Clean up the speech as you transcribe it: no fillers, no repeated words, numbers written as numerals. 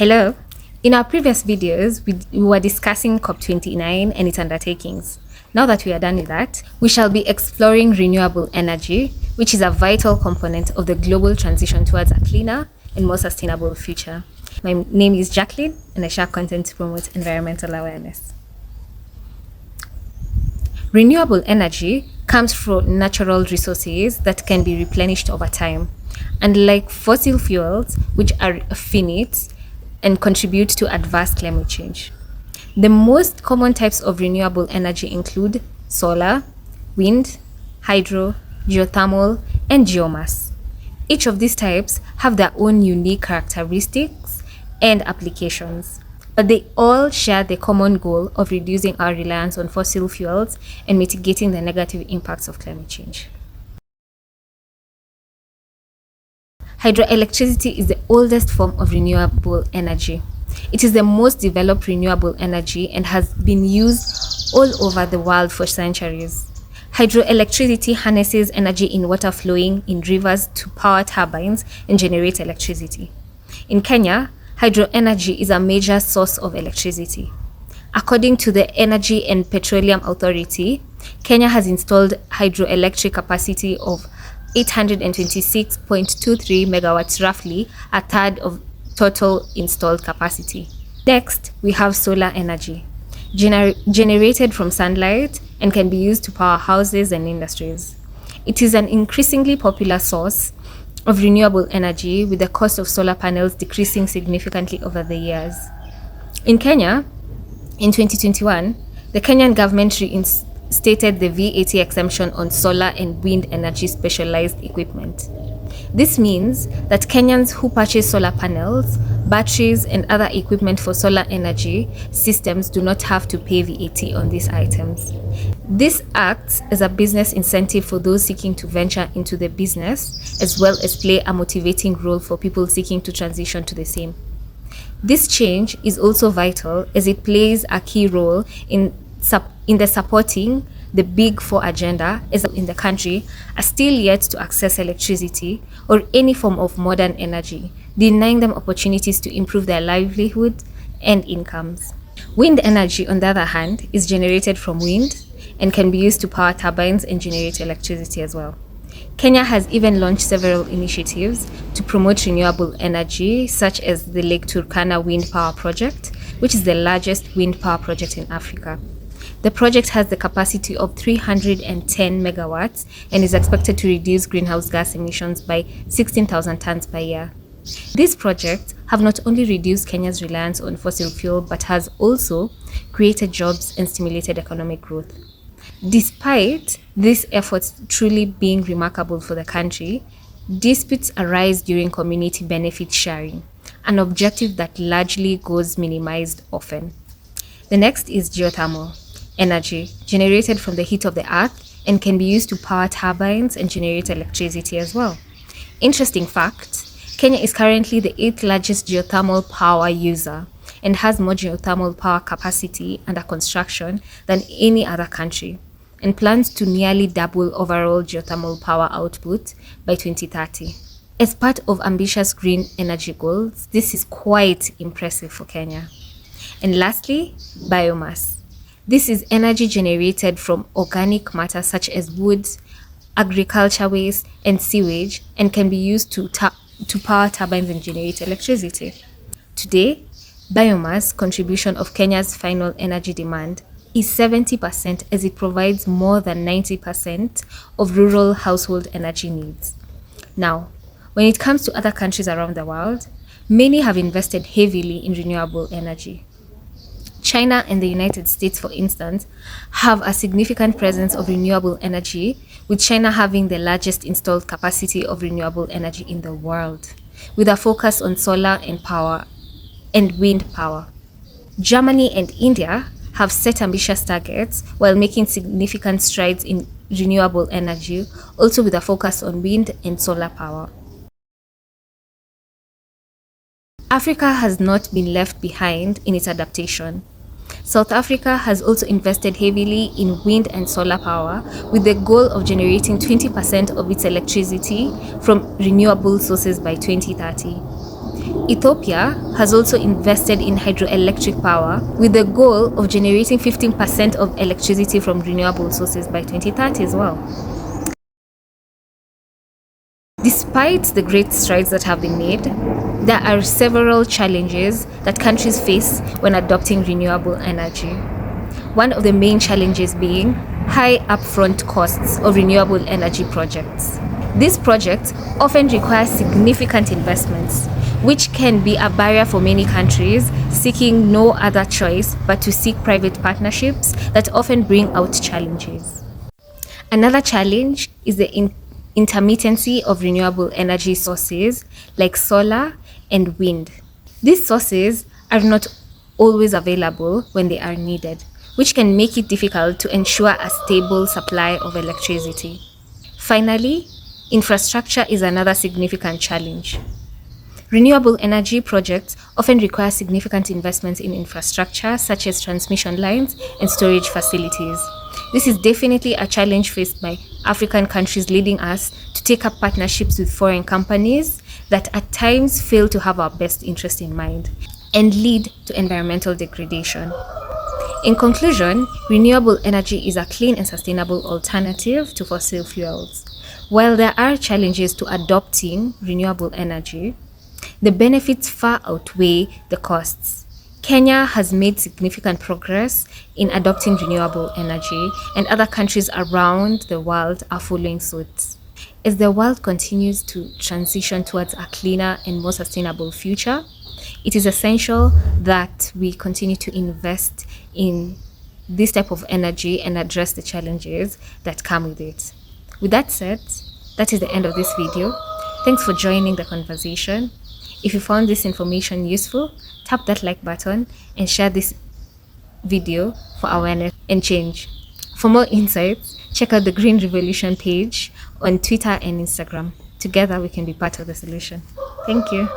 Hello. In our previous videos, we were discussing COP29 and its undertakings. Now that we are done with that, we shall be exploring renewable energy, which is a vital component of the global transition towards a cleaner and more sustainable future. My name is Jacqueline, and I share content to promote environmental awareness. Renewable energy comes from natural resources that can be replenished over time. Unlike fossil fuels, which are finite and contribute to adverse climate change. The most common types of renewable energy include solar, wind, hydro, geothermal, and geomass. Each of these types have their own unique characteristics and applications, but they all share the common goal of reducing our reliance on fossil fuels and mitigating the negative impacts of climate change. Hydroelectricity is the oldest form of renewable energy. It is the most developed renewable energy and has been used all over the world for centuries. Hydroelectricity harnesses energy in water flowing in rivers to power turbines and generate electricity. In Kenya, hydroenergy is a major source of electricity. According to the Energy and Petroleum Authority, Kenya has installed hydroelectric capacity of 826.23 megawatts, roughly a third of total installed capacity. Next, we have solar energy, generated from sunlight and can be used to power houses and industries. It is an increasingly popular source of renewable energy, with the cost of solar panels decreasing significantly over the years. In Kenya, in 2021, the Kenyan government reinstated the VAT exemption on solar and wind energy specialized equipment. This means that Kenyans who purchase solar panels, batteries, and other equipment for solar energy systems do not have to pay VAT on these items. This acts as a business incentive for those seeking to venture into the business, as well as play a motivating role for people seeking to transition to the same. This change is also vital as it plays a key role in the supporting the Big Four agenda, as in the country are still yet to access electricity or any form of modern energy, denying them opportunities to improve their livelihood and incomes. Wind energy, on the other hand, is generated from wind and can be used to power turbines and generate electricity as well. Kenya has even launched several initiatives to promote renewable energy, such as the Lake Turkana Wind Power Project, which is the largest wind power project in Africa. The project has the capacity of 310 megawatts and is expected to reduce greenhouse gas emissions by 16,000 tons per year. These projects have not only reduced Kenya's reliance on fossil fuel, but has also created jobs and stimulated economic growth. Despite these efforts truly being remarkable for the country, disputes arise during community benefit sharing, an objective that largely goes minimized often. The next is geothermal energy, generated from the heat of the earth and can be used to power turbines and generate electricity as well. Interesting fact, Kenya is currently the 8th largest geothermal power user and has more geothermal power capacity under construction than any other country, and plans to nearly double overall geothermal power output by 2030. As part of ambitious green energy goals, this is quite impressive for Kenya. And lastly, biomass. This is energy generated from organic matter such as wood, agriculture waste, and sewage, and can be used to power turbines and generate electricity. Today, biomass contribution of Kenya's final energy demand is 70%, as it provides more than 90% of rural household energy needs. Now, when it comes to other countries around the world, many have invested heavily in renewable energy. China and the United States, for instance, have a significant presence of renewable energy, with China having the largest installed capacity of renewable energy in the world, with a focus on solar and wind power. Germany and India have set ambitious targets while making significant strides in renewable energy, also with a focus on wind and solar power. Africa has not been left behind in its adaptation. South Africa has also invested heavily in wind and solar power, with the goal of generating 20% of its electricity from renewable sources by 2030. Ethiopia has also invested in hydroelectric power with the goal of generating 15% of electricity from renewable sources by 2030 as well. Despite the great strides that have been made, there are several challenges that countries face when adopting renewable energy. One of the main challenges being high upfront costs of renewable energy projects. These projects often require significant investments, which can be a barrier for many countries seeking no other choice but to seek private partnerships that often bring out challenges. Another challenge is the intermittency of renewable energy sources like solar and wind. These sources are not always available when they are needed, which can make it difficult to ensure a stable supply of electricity. Finally, infrastructure is another significant challenge. Renewable energy projects often require significant investments in infrastructure such as transmission lines and storage facilities. This is definitely a challenge faced by African countries, leading us to take up partnerships with foreign companies that at times fail to have our best interest in mind and lead to environmental degradation. In conclusion, renewable energy is a clean and sustainable alternative to fossil fuels. While there are challenges to adopting renewable energy, the benefits far outweigh the costs. Kenya has made significant progress in adopting renewable energy, and other countries around the world are following suit. As the world continues to transition towards a cleaner and more sustainable future, it is essential that we continue to invest in this type of energy and address the challenges that come with it. With that said, that is the end of this video. Thanks for joining the conversation. If you found this information useful, tap that like button and share this video for awareness and change. For more insights, check out the Green Revolution page on Twitter and Instagram. Together we can be part of the solution. Thank you.